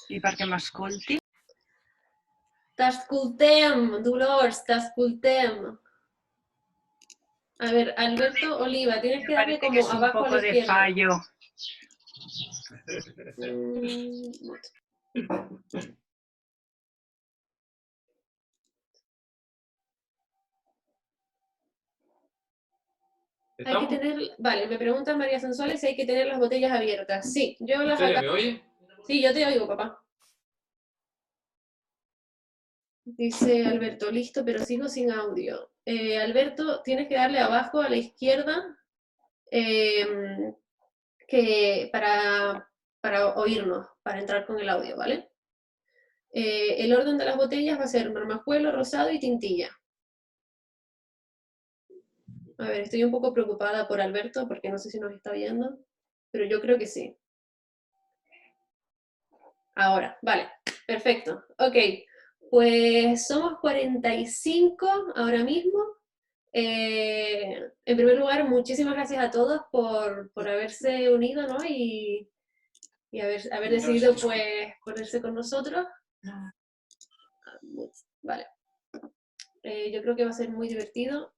I per què m'escolti? T'escoltem, Dolors, t'escoltem. A ver, Alberto Oliva, tienes que darle como es un abajo a poco la de izquierda. fallo. Hay que tener, vale, me pregunta María Sanzuales si hay que tener las botellas abiertas. Sí, yo las acabo. ¿Me oye? Sí, yo te oigo, papá. Dice Alberto, listo, pero sigo sin audio. Alberto, tienes que darle abajo a la izquierda que para oírnos, para entrar con el audio, ¿vale? El orden de las botellas va a ser marmajuelo, rosado y tintilla. A ver, estoy un poco preocupada por Alberto porque no sé si nos está viendo, pero yo creo que sí. Ahora, vale, perfecto. Ok, pues somos 45 ahora mismo. En primer lugar, muchísimas gracias a todos por haberse unido, ¿no? Y haber decidido, pues, ponerse con nosotros. Vale. Yo creo que va a ser muy divertido,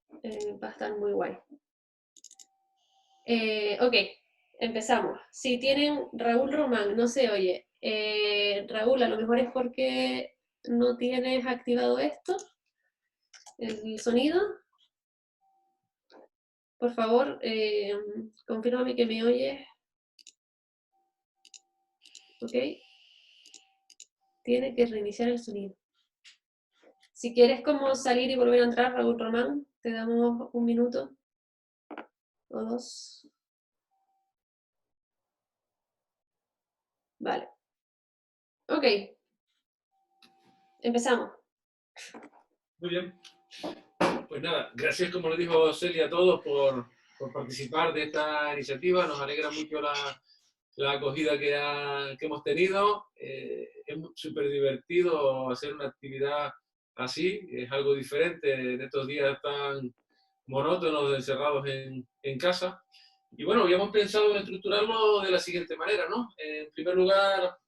va a estar muy guay. Ok, empezamos. Si tienen Raúl Román, no se oye. Raúl, a lo mejor es porque no tienes activado esto, el sonido. Por favor, confírmame que me oyes. Ok. Tiene que reiniciar el sonido. Si quieres como salir y volver a entrar, Raúl Román, te damos un minuto o dos. Vale. Ok. Empezamos. Muy bien. Pues nada, gracias como le dijo Celia a todos por participar de esta iniciativa. Nos alegra mucho la acogida que hemos tenido. Es súper divertido hacer una actividad así. Es algo diferente en estos días tan monótonos, encerrados en casa. Y bueno, habíamos pensado en estructurarlo de la siguiente manera, ¿no? En primer lugar,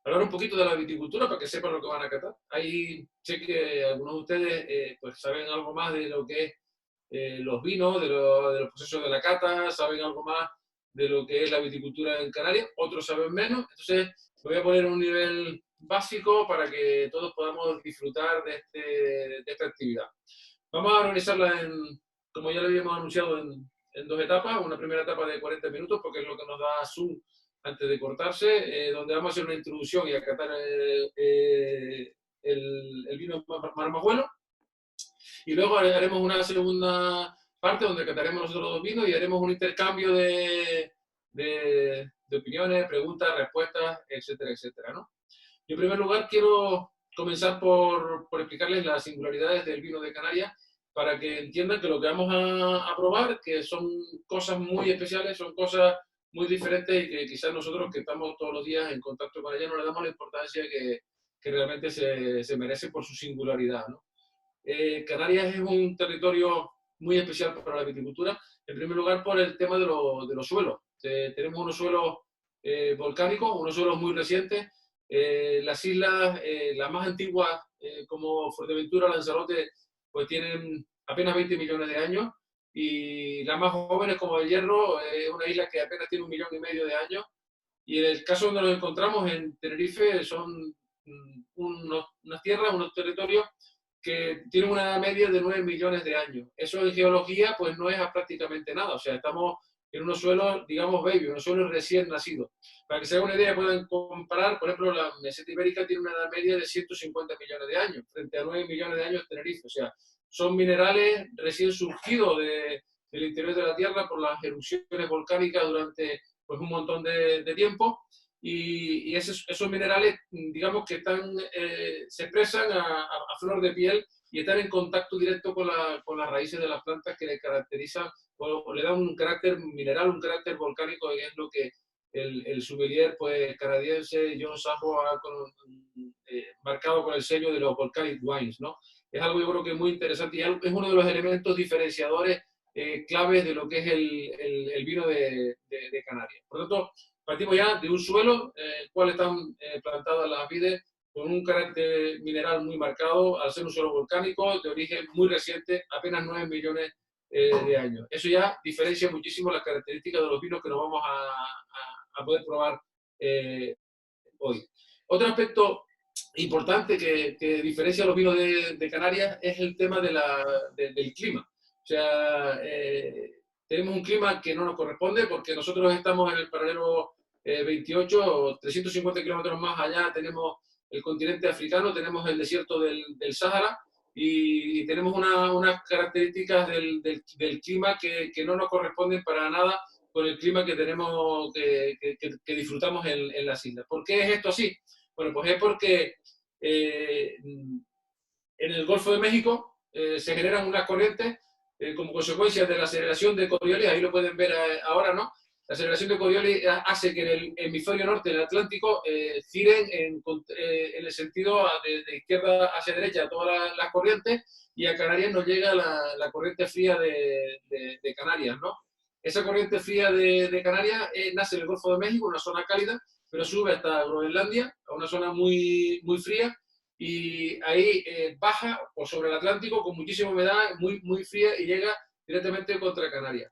hablar un poquito de la viticultura para que sepan lo que van a catar. Ahí sé que algunos de ustedes pues saben algo más de lo que es los vinos, de los procesos de la cata, saben algo más de lo que es la viticultura en Canarias, otros saben menos. Entonces, me voy a poner un nivel básico para que todos podamos disfrutar de esta actividad. Vamos a organizarla como ya le habíamos anunciado, en dos etapas. Una primera etapa de 40 minutos, porque es lo que nos da Zoom antes de cortarse, donde vamos a hacer una introducción y a catar el vino marmajuelo. Y luego haremos una segunda parte donde cataremos nosotros dos vinos y haremos un intercambio de opiniones, preguntas, respuestas, etcétera, etcétera, ¿no? Yo en primer lugar quiero comenzar por explicarles las singularidades del vino de Canarias para que entiendan que lo que vamos a probar, que son cosas muy especiales, son cosas muy diferentes y que quizás nosotros que estamos todos los días en contacto con ella no le damos la importancia que realmente se merece por su singularidad, ¿no? Canarias es un territorio muy especial para la viticultura, en primer lugar por el tema de los suelos. Tenemos unos suelos volcánicos, unos suelos muy recientes. Las islas, las más antiguas, como Fuerteventura, Lanzarote, pues tienen apenas 20 millones de años, y las más jóvenes, como el Hierro, es una isla que apenas tiene 1,5 millones de años. Y en el caso donde nos encontramos, en Tenerife, son unas tierras, unos territorios que tienen una edad media de 9 millones de años. Eso en geología pues no es prácticamente nada, o sea, estamos en unos suelos, digamos, baby, unos suelos recién nacidos. Para que se hagan una idea, pueden comparar, por ejemplo, la meseta ibérica tiene una edad media de 150 millones de años, frente a 9 millones de años Tenerife, o sea, son minerales recién surgidos del interior de la Tierra por las erupciones volcánicas durante pues, un montón de tiempo, y esos minerales, digamos que se expresan a flor de piel y están en contacto directo con las raíces de las plantas, que le caracterizan o le dan un carácter mineral, un carácter volcánico, que es lo que el sommelier pues, canadiense John Sampo ha marcado con el sello de los Volcanic Wines, ¿no? Es algo yo creo que es muy interesante y es uno de los elementos diferenciadores claves de lo que es el vino de Canarias. Por lo tanto, partimos ya de un suelo, el cual están plantadas las vides con un carácter mineral muy marcado, al ser un suelo volcánico de origen muy reciente, apenas 9 millones de años. Eso ya diferencia muchísimo las características de los vinos que nos vamos a poder probar hoy. Otro aspecto importante que diferencia los vinos de Canarias es el tema del clima. O sea, tenemos un clima que no nos corresponde porque nosotros estamos en el paralelo 28, 350 kilómetros más allá tenemos el continente africano, tenemos el desierto del Sáhara y tenemos unas características del clima que no nos corresponden para nada con el clima que tenemos, que disfrutamos en las islas. ¿Por qué es esto así? Bueno, pues es porque en el Golfo de México se generan unas corrientes como consecuencia de la aceleración de Coriolis, ahí lo pueden ver ahora, ¿no? La aceleración de Coriolis hace que en el hemisferio norte del Atlántico giren en el sentido de izquierda hacia derecha todas las corrientes y a Canarias nos llega la corriente fría de Canarias, ¿no? Esa corriente fría de Canarias nace en el Golfo de México, una zona cálida, pero sube hasta Groenlandia, a una zona muy, muy fría, y ahí baja por sobre el Atlántico con muchísima humedad, muy, muy fría, y llega directamente contra Canarias.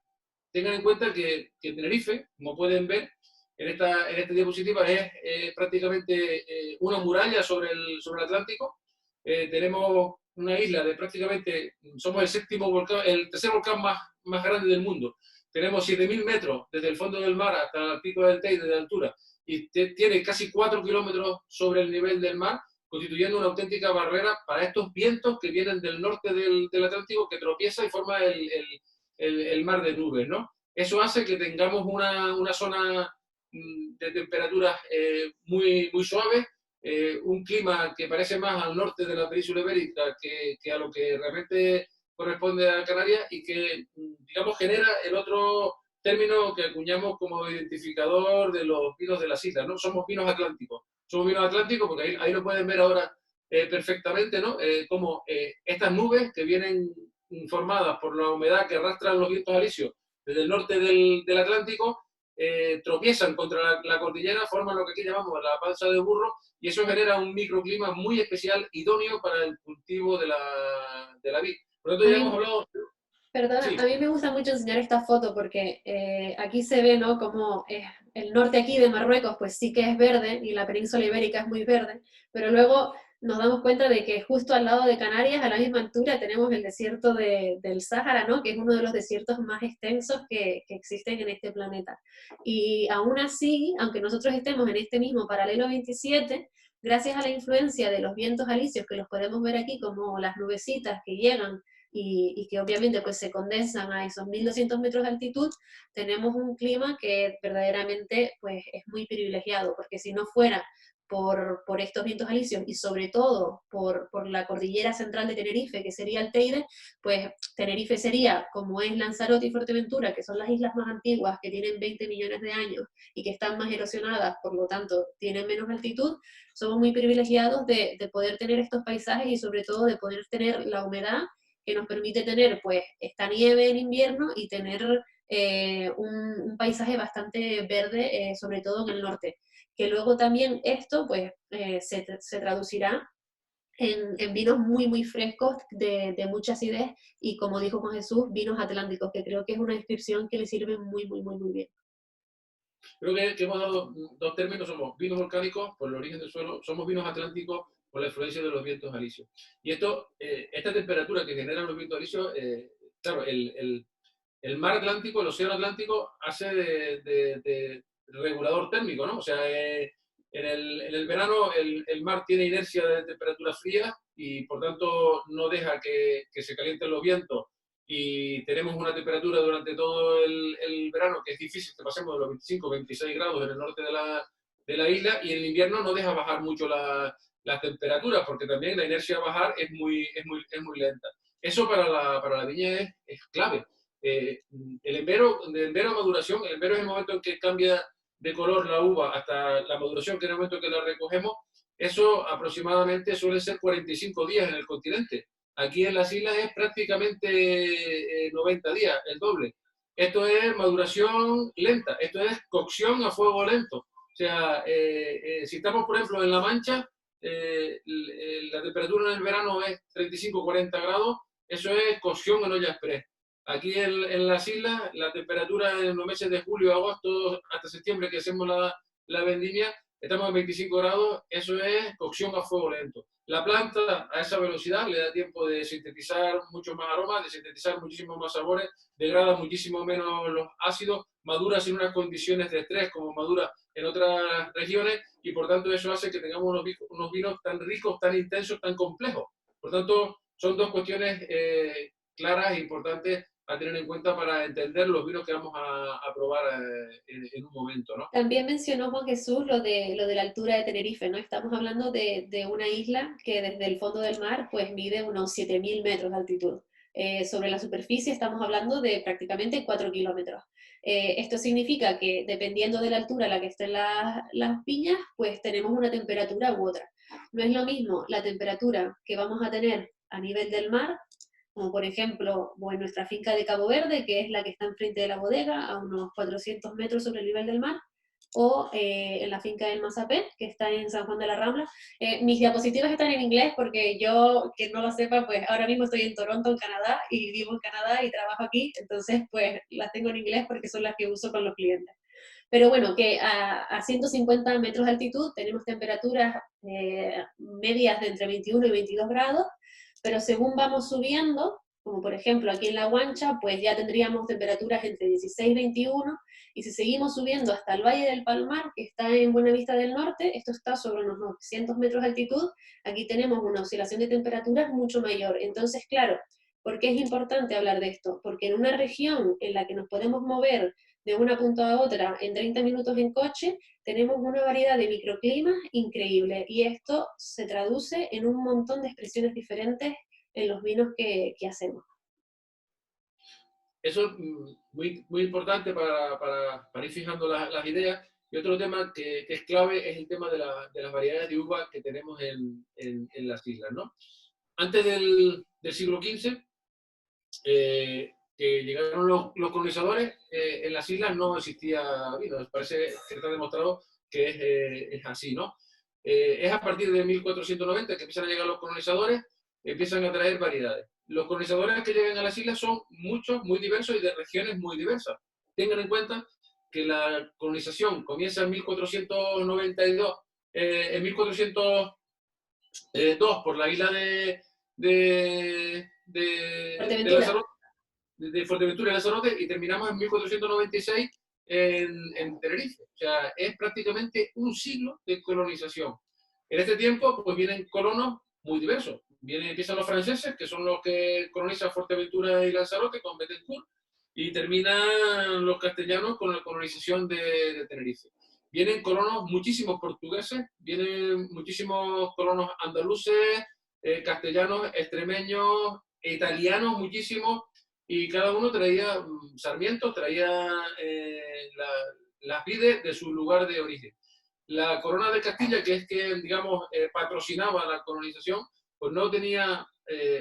Tengan en cuenta que Tenerife, como pueden ver en esta diapositiva, es prácticamente una muralla sobre el Atlántico. Tenemos una isla de prácticamente, somos el séptimo volcán, el tercer volcán más grande del mundo. Tenemos 7.000 metros desde el fondo del mar hasta el pico del Teide de altura y tiene casi 4 kilómetros sobre el nivel del mar, constituyendo una auténtica barrera para estos vientos que vienen del norte del Atlántico, que tropieza y forma el mar de nubes, ¿no? Eso hace que tengamos una zona de temperaturas muy, muy suaves, un clima que parece más al norte de la península ibérica que a lo que realmente corresponde a Canarias y que, digamos, genera el otro término que acuñamos como identificador de los vinos de las islas, ¿no? Somos vinos atlánticos. Somos vinos atlánticos porque ahí lo pueden ver ahora perfectamente, ¿no? Como estas nubes que vienen formadas por la humedad que arrastran los vientos alisios desde el norte del Atlántico, tropiezan contra la cordillera, forman lo que aquí llamamos la panza de burro, y eso genera un microclima muy especial, idóneo para el cultivo de la vid. Por lo tanto, ya hemos hablado... Perdona, Sí. a mí me gusta mucho enseñar esta foto porque aquí se ve, ¿no? Como el norte aquí de Marruecos, pues sí que es verde y la península ibérica es muy verde, pero luego nos damos cuenta de que justo al lado de Canarias, a la misma altura, tenemos el desierto del Sáhara, ¿no? Que es uno de los desiertos más extensos que existen en este planeta. Y aún así, aunque nosotros estemos en este mismo paralelo 27, gracias a la influencia de los vientos alisios, que los podemos ver aquí como las nubecitas que llegan y que obviamente pues se condensan a esos 1.200 metros de altitud, tenemos un clima que verdaderamente pues es muy privilegiado, porque si no fuera por estos vientos alisios y sobre todo por la cordillera central de Tenerife, que sería el Teide, pues Tenerife sería, como es Lanzarote y Fuerteventura, que son las islas más antiguas, que tienen 20 millones de años y que están más erosionadas, por lo tanto tienen menos altitud, somos muy privilegiados de poder tener estos paisajes y sobre todo de poder tener la humedad que nos permite tener pues esta nieve en invierno y tener un paisaje bastante verde, sobre todo en el norte. Que luego también esto pues se traducirá en vinos muy, muy frescos, de mucha acidez, y como dijo Juan Jesús, vinos atlánticos, que creo que es una descripción que le sirve muy, muy, muy, muy bien. Creo que hemos dado dos términos, somos vinos volcánicos por el origen del suelo, somos vinos atlánticos por la influencia de los vientos alisios. Y esta temperatura que generan los vientos alisios, claro, el mar Atlántico, el océano Atlántico, hace de regulador térmico, ¿no? O sea, en el verano el mar tiene inercia de temperatura fría y por tanto no deja que se calienten los vientos, y tenemos una temperatura durante todo el verano que es difícil que pasemos de los 25 26 grados en el norte de la isla, y en el invierno no deja bajar mucho las temperaturas porque también la inercia a bajar es muy lenta. Eso para la viña es clave. El envero a maduración, el envero es el momento en que cambia de color la uva hasta la maduración, que es el momento en que la recogemos. Eso aproximadamente suele ser 45 días en el continente. Aquí en las islas es prácticamente 90 días, el doble. Esto es maduración lenta, esto es cocción a fuego lento. O sea, si estamos, por ejemplo, en La Mancha, la temperatura en el verano es 35-40 grados, eso es cocción en olla express. Aquí en las islas, la temperatura en los meses de julio, agosto, hasta septiembre, que hacemos la vendimia, estamos a 25 grados, eso es cocción a fuego lento. La planta a esa velocidad le da tiempo de sintetizar mucho más aromas, de sintetizar muchísimos más sabores, degrada muchísimo menos los ácidos, madura sin unas condiciones de estrés como madura en otras regiones y por tanto eso hace que tengamos unos vinos tan ricos, tan intensos, tan complejos. Por tanto, son dos cuestiones claras e importantes a tener en cuenta para entender los vinos que vamos a probar en un momento, ¿no? También mencionó Juan Jesús lo de la altura de Tenerife, ¿no? Estamos hablando de una isla que desde el fondo del mar pues mide unos 7.000 metros de altitud. Sobre la superficie estamos hablando de prácticamente 4 kilómetros. Esto significa que dependiendo de la altura a la que estén las viñas, pues tenemos una temperatura u otra. No es lo mismo la temperatura que vamos a tener a nivel del mar, como por ejemplo en nuestra finca de Cabo Verde, que es la que está enfrente de la bodega, a unos 400 metros sobre el nivel del mar, o en la finca del Mazapé, que está en San Juan de la Rambla. Mis diapositivas están en inglés porque yo, quien no lo sepa, pues ahora mismo estoy en Toronto, en Canadá, y vivo en Canadá y trabajo aquí, entonces pues las tengo en inglés porque son las que uso con los clientes. Pero bueno, que a 150 metros de altitud tenemos temperaturas medias de entre 21 y 22 grados, pero según vamos subiendo, como por ejemplo aquí en La Guancha, pues ya tendríamos temperaturas entre 16 y 21, y si seguimos subiendo hasta el Valle del Palmar, que está en Buenavista del Norte, esto está sobre unos 900 metros de altitud, aquí tenemos una oscilación de temperaturas mucho mayor. Entonces, claro, ¿por qué es importante hablar de esto? Porque en una región en la que nos podemos mover de una punta a otra en 30 minutos en coche, tenemos una variedad de microclimas increíble y esto se traduce en un montón de expresiones diferentes en los vinos que hacemos. Eso es muy, muy importante para ir fijando las ideas. Y otro tema que es clave es el tema de las variedades de uva que tenemos en las islas, ¿no? Antes del siglo XV, que llegaron los colonizadores, en las islas no existía vino. Parece que está demostrado que es así, ¿no? Es a partir de 1490 que empiezan a llegar los colonizadores, empiezan a traer variedades. Los colonizadores que llegan a las islas son muchos, muy diversos y de regiones muy diversas. Tengan en cuenta que la colonización comienza en 1492, en 1402 por la isla de Fuerteventura. de Fuerteventura y Lanzarote y terminamos en 1496 en Tenerife. O sea, es prácticamente un siglo de colonización. En este tiempo, pues vienen colonos muy diversos. Empiezan los franceses, que son los que colonizan Fuerteventura y Lanzarote con Betancourt, y terminan los castellanos con la colonización de Tenerife. Vienen colonos, muchísimos portugueses, vienen muchísimos colonos andaluces, castellanos, extremeños, italianos, muchísimos, y cada uno traía sarmientos, traía las vides de su lugar de origen. La corona de Castilla, que es que, digamos, patrocinaba la colonización, pues no tenía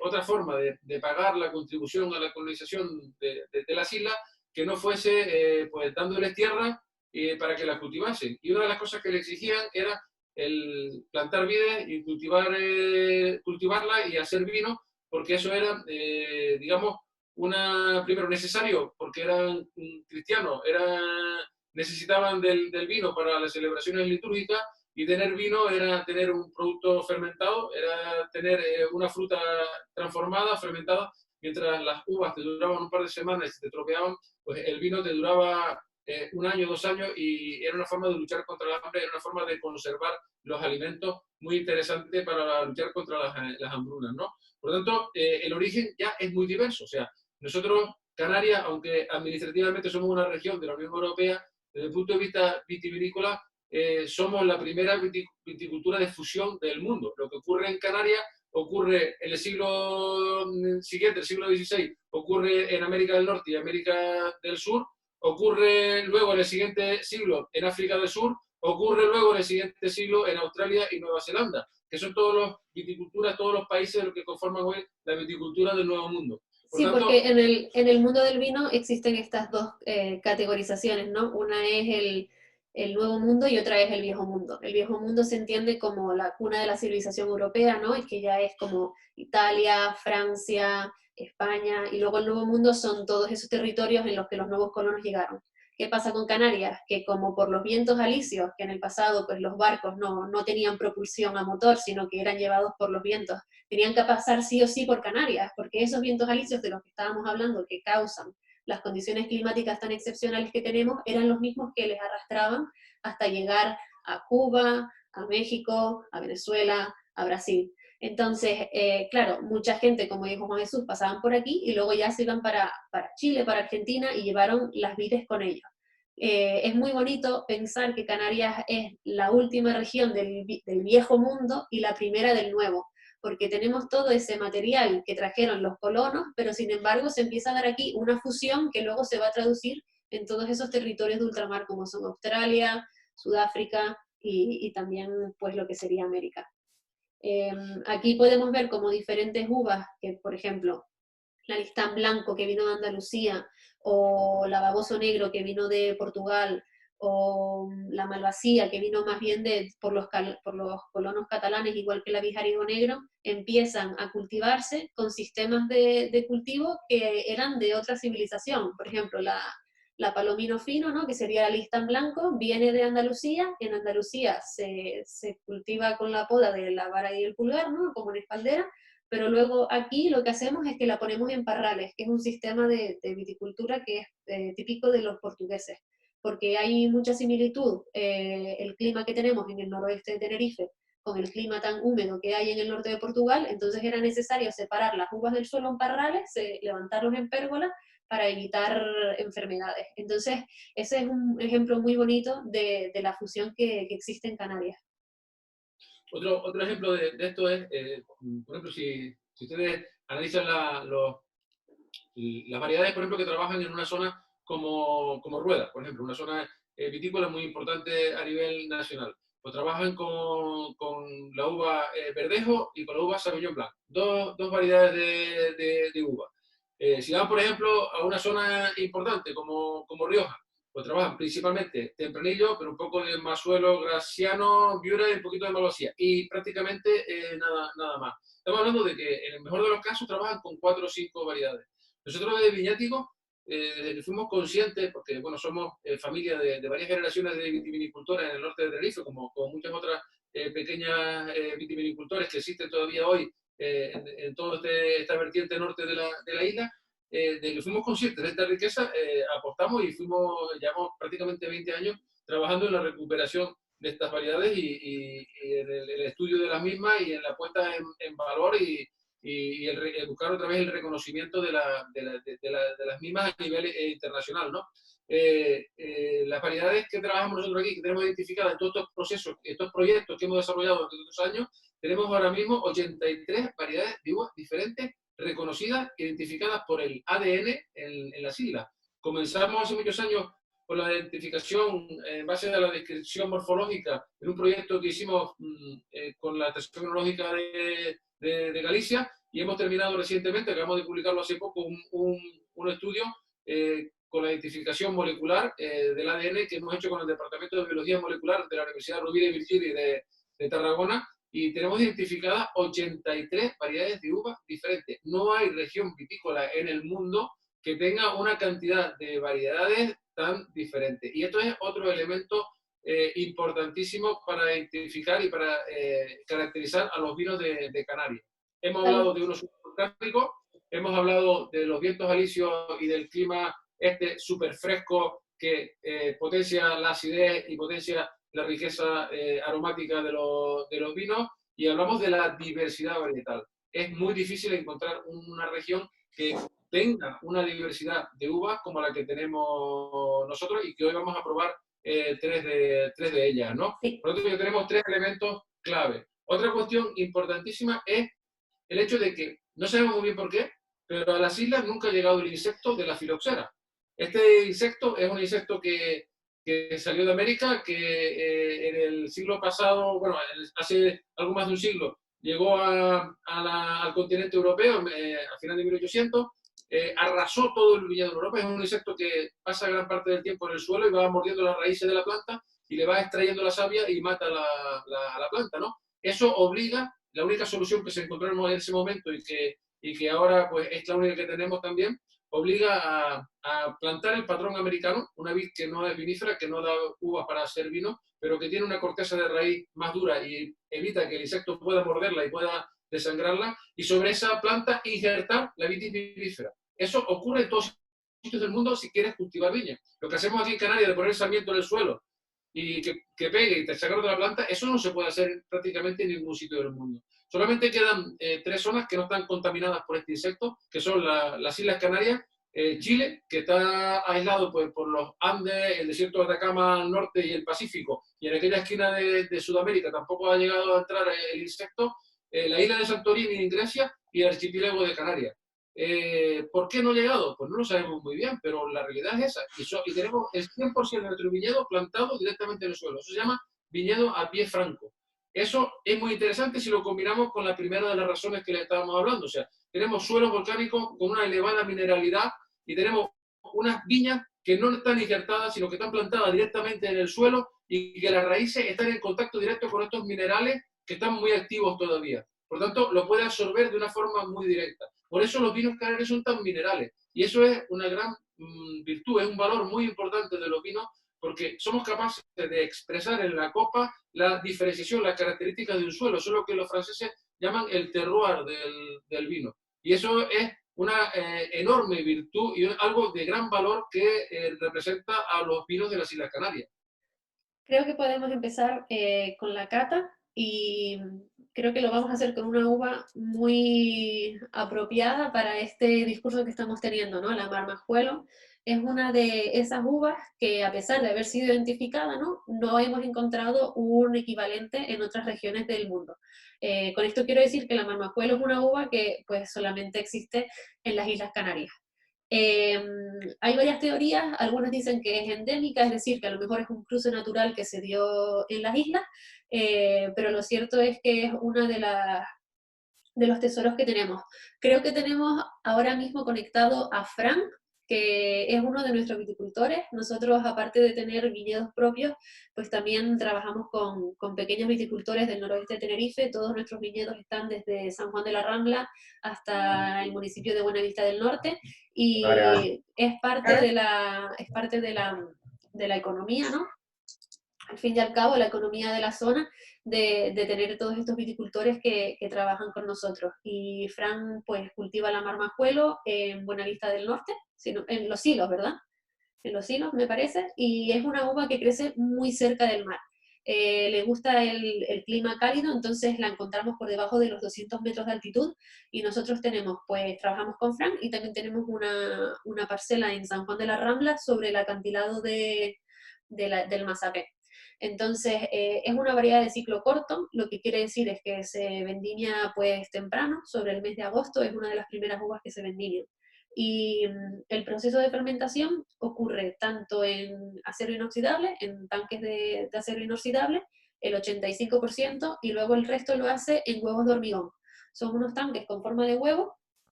otra forma de pagar la contribución a la colonización de las islas que no fuese pues dándoles tierra para que la cultivasen. Y una de las cosas que le exigían era el plantar vides y cultivarla y hacer vino, porque eso era, digamos, primero necesario, porque eran cristianos, necesitaban del vino para las celebraciones litúrgicas, y tener vino era tener un producto fermentado, era tener una fruta transformada, fermentada, mientras las uvas te duraban un par de semanas y se te tropeaban, pues el vino te duraba 1 año, 2 años, y era una forma de luchar contra el hambre, era una forma de conservar los alimentos muy interesante para luchar contra las hambrunas, ¿no? Por lo tanto, el origen ya es muy diverso. O sea, nosotros, Canarias, aunque administrativamente somos una región de la Unión Europea, desde el punto de vista vitivinícola, somos la primera viticultura de fusión del mundo. Lo que ocurre en Canarias ocurre en el siglo siguiente, el siglo XVI, ocurre en América del Norte y América del Sur, ocurre luego en el siguiente siglo en África del Sur, ocurre luego en el siguiente siglo en Australia y Nueva Zelanda, que son todos los viticulturas, todos los países que conforman hoy la viticultura del Nuevo Mundo. Por Sí, tanto, porque en el mundo del vino existen estas dos categorizaciones, ¿no? Una es el Nuevo Mundo y otra es el Viejo Mundo. El Viejo Mundo se entiende como la cuna de la civilización europea, ¿no? Y que ya es como Italia, Francia, España, y luego el Nuevo Mundo son todos esos territorios en los que los nuevos colonos llegaron. ¿Qué pasa con Canarias? Que como por los vientos alisios, que en el pasado pues los barcos no tenían propulsión a motor, sino que eran llevados por los vientos, tenían que pasar sí o sí por Canarias, porque esos vientos alisios de los que estábamos hablando, que causan las condiciones climáticas tan excepcionales que tenemos, eran los mismos que les arrastraban hasta llegar a Cuba, a México, a Venezuela, a Brasil. Entonces, claro, mucha gente, como dijo Juan Jesús, pasaban por aquí y luego ya se iban para Chile, para Argentina y llevaron las vides con ellos. Es muy bonito pensar que Canarias es la última región del viejo mundo y la primera del nuevo, porque tenemos todo ese material que trajeron los colonos, pero sin embargo se empieza a dar aquí una fusión que luego se va a traducir en todos esos territorios de ultramar como son Australia, Sudáfrica y también pues lo que sería América. Aquí podemos ver como diferentes uvas, que por ejemplo, la Listán Blanco que vino de Andalucía, o la Baboso Negro que vino de Portugal, o la Malvasía que vino más bien por los colonos catalanes, igual que la Bijarigo Negro, empiezan a cultivarse con sistemas de cultivo que eran de otra civilización. Por ejemplo, la Palomino Fino, ¿no? Que sería la Listán Blanco, viene de Andalucía. En Andalucía se cultiva con la poda de la vara y el pulgar, ¿no? Como en espaldera, pero luego aquí lo que hacemos es que la ponemos en parrales, que es un sistema de viticultura que es típico de los portugueses, porque hay mucha similitud el clima que tenemos en el noroeste de Tenerife con el clima tan húmedo que hay en el norte de Portugal, entonces era necesario separar las uvas del suelo en parrales, levantarlos en pérgola para evitar enfermedades. Entonces, ese es un ejemplo muy bonito de la fusión que existe en Canarias. otro ejemplo de esto es, por ejemplo, si ustedes analizan las variedades, por ejemplo, que trabajan en una zona como Rueda, por ejemplo, una zona vitícola muy importante a nivel nacional. Pues trabajan con la uva Verdejo y con la uva Sauvignon Blanc, dos variedades de uva. Si van, por ejemplo, a una zona importante como Rioja, pues trabajan principalmente Tempranillo, pero un poco de Masuelo, Graciano, Viura y un poquito de Malvasía. Y prácticamente nada más. Estamos hablando de que en el mejor de los casos trabajan con 4 o 5 variedades. Nosotros desde Viñático, desde que fuimos conscientes, porque bueno, somos familia de varias generaciones de vitivinicultores en el norte de Tenerife, como muchas otras pequeñas vitivinicultores que existen todavía hoy en toda esta vertiente norte de la isla, de que fuimos conscientes de esta riqueza, apostamos y llevamos prácticamente 20 años trabajando en la recuperación de estas variedades y en el estudio de las mismas y en la puesta en valor y buscar otra vez el reconocimiento de las mismas a nivel internacional, ¿no? Las variedades que trabajamos nosotros aquí, que tenemos identificadas en todos estos procesos, estos proyectos que hemos desarrollado durante estos años, tenemos ahora mismo 83 variedades de uvas diferentes, reconocidas, identificadas por el ADN en las islas. Comenzamos hace muchos años con la identificación en base a la descripción morfológica en un proyecto que hicimos con la estación cronológica de Galicia, y hemos terminado recientemente, acabamos de publicarlo hace poco, un estudio con la identificación molecular del ADN que hemos hecho con el Departamento de Biología Molecular de la Universidad Rovira i Virgili de Tarragona, y tenemos identificadas 83 variedades de uva diferentes. No hay región vitícola en el mundo que tenga una cantidad de variedades tan diferentes. Y esto es otro elemento importantísimo para identificar y para caracterizar a los vinos de Canarias. Hemos hablado de unos subtrópicos, hemos hablado de los vientos alisios y del clima súper fresco que potencia la acidez y potencia la riqueza aromática de los vinos, y hablamos de la diversidad varietal. Es muy difícil encontrar una región que tenga una diversidad de uvas como la que tenemos nosotros y que hoy vamos a probar tres de ellas, ¿no? Sí. Por lo tanto, tenemos 3 elementos clave. Otra cuestión importantísima es el hecho de que, no sabemos muy bien por qué, pero a las islas nunca ha llegado el insecto de la filoxera. Este insecto es un insecto que que salió de América, que en el siglo pasado, bueno, hace algo más de un siglo, llegó al continente europeo a final de 1800, arrasó todo el viñedo en Europa. Es un insecto que pasa gran parte del tiempo en el suelo y va mordiendo las raíces de la planta y le va extrayendo la savia y mata la planta, ¿no? Eso obliga, la única solución que se encontró en ese momento y que ahora pues, es la única que tenemos también, obliga a plantar el patrón americano, una vid que no es vinífera, que no da uvas para hacer vino, pero que tiene una corteza de raíz más dura y evita que el insecto pueda morderla y pueda desangrarla, y sobre esa planta injertar la vitis vinífera. Eso ocurre en todos sitios del mundo si quieres cultivar viña. Lo que hacemos aquí en Canarias de poner sarmiento en el suelo y que pegue y te sacar de la planta, eso no se puede hacer prácticamente en ningún sitio del mundo. Solamente quedan 3 zonas que no están contaminadas por este insecto, que son las Islas Canarias, Chile, que está aislado pues, por los Andes, el desierto de Atacama al norte y el Pacífico, y en aquella esquina de Sudamérica tampoco ha llegado a entrar el insecto, la isla de Santorini en Grecia y el archipiélago de Canarias. ¿Por qué no ha llegado? Pues no lo sabemos muy bien, pero la realidad es esa. Y tenemos el 100% de nuestro viñedo plantado directamente en el suelo. Eso se llama viñedo a pie franco. Eso es muy interesante si lo combinamos con la primera de las razones que le estábamos hablando. O sea, tenemos suelos volcánicos con una elevada mineralidad y tenemos unas viñas que no están injertadas, sino que están plantadas directamente en el suelo y que las raíces están en contacto directo con estos minerales que están muy activos todavía. Por tanto, lo puede absorber de una forma muy directa. Por eso los vinos canarios son tan minerales. Y eso es una gran virtud, es un valor muy importante de los vinos, porque somos capaces de expresar en la copa la diferenciación, las características de un suelo. Eso es lo que los franceses llaman el terroir del vino. Y eso es una enorme virtud y algo de gran valor que representa a los vinos de las Islas Canarias. Creo que podemos empezar con la cata y creo que lo vamos a hacer con una uva muy apropiada para este discurso que estamos teniendo, ¿no? La Marmajuelo es una de esas uvas que, a pesar de haber sido identificada, no hemos encontrado un equivalente en otras regiones del mundo. Con esto quiero decir que la Marmajuelo es una uva que pues solamente existe en las Islas Canarias. Hay varias teorías, algunas dicen que es endémica, es decir, que a lo mejor es un cruce natural que se dio en las islas, pero lo cierto es que es una de los tesoros que tenemos. Creo que tenemos ahora mismo conectado a Frank, que es uno de nuestros viticultores. Nosotros, aparte de tener viñedos propios, pues también trabajamos con pequeños viticultores del noroeste de Tenerife. Todos nuestros viñedos están desde San Juan de la Rambla hasta el municipio de Buenavista del Norte, y es parte de la economía, ¿no? Al fin y al cabo, la economía de la zona, de tener todos estos viticultores que trabajan con nosotros. Y Fran, pues, cultiva la Marmajuelo en Buenavista del Norte, en Los Silos, ¿verdad? En Los Silos, me parece, y es una uva que crece muy cerca del mar. Le gusta el clima cálido, entonces la encontramos por debajo de los 200 metros de altitud, y nosotros trabajamos con Fran y también tenemos una parcela en San Juan de la Rambla sobre el acantilado del Mazapé. Entonces, es una variedad de ciclo corto, lo que quiere decir es que se vendimia pues temprano, sobre el mes de agosto, es una de las primeras uvas que se vendimian. Y el proceso de fermentación ocurre tanto en acero inoxidable, en tanques de acero inoxidable, el 85%, y luego el resto lo hace en huevos de hormigón. Son unos tanques con forma de huevo,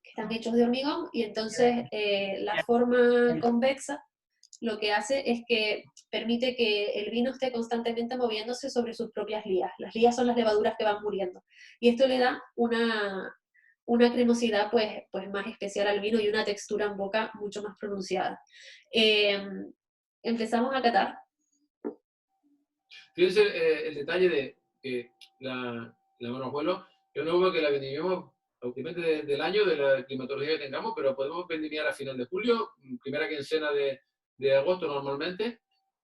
que están hechos de hormigón, y entonces la forma convexa lo que hace es que permite que el vino esté constantemente moviéndose sobre sus propias lías. Las lías son las levaduras que van muriendo. Y esto le da una cremosidad pues más especial al vino y una textura en boca mucho más pronunciada. Empezamos a catar. Fíjense el detalle de que la Marmajuelo es una uva que la vendimiamos obviamente del año, de la climatología que tengamos, pero podemos vendimiar a final de julio, primera quincena de agosto normalmente,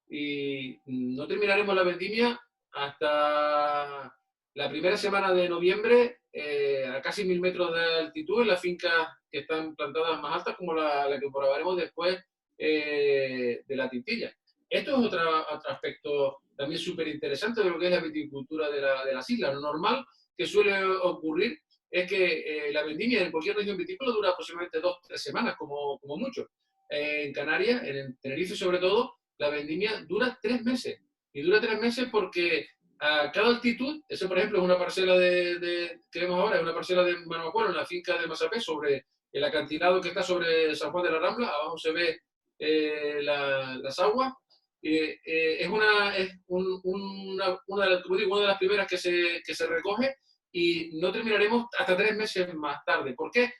y no terminaremos la vendimia hasta la primera semana de noviembre, a casi 1000 metros de altitud, en las fincas que están plantadas más altas, como la que probaremos después de la Tintilla. Esto es otro aspecto también súper interesante de lo que es la viticultura de las islas. Lo normal que suele ocurrir es que la vendimia en cualquier región vitícola dura aproximadamente 2 o 3 semanas, como mucho. En Canarias, en Tenerife sobre todo, la vendimia dura 3 meses. Y dura 3 meses porque a cada altitud, eso por ejemplo es una parcela que vemos ahora, es una parcela de Marmajuelo en la finca de Masapé, sobre el acantilado que está sobre San Juan de la Rambla, abajo se ve las aguas. Es como digo, una de las primeras que se recoge y no terminaremos hasta 3 meses más tarde. ¿Por qué?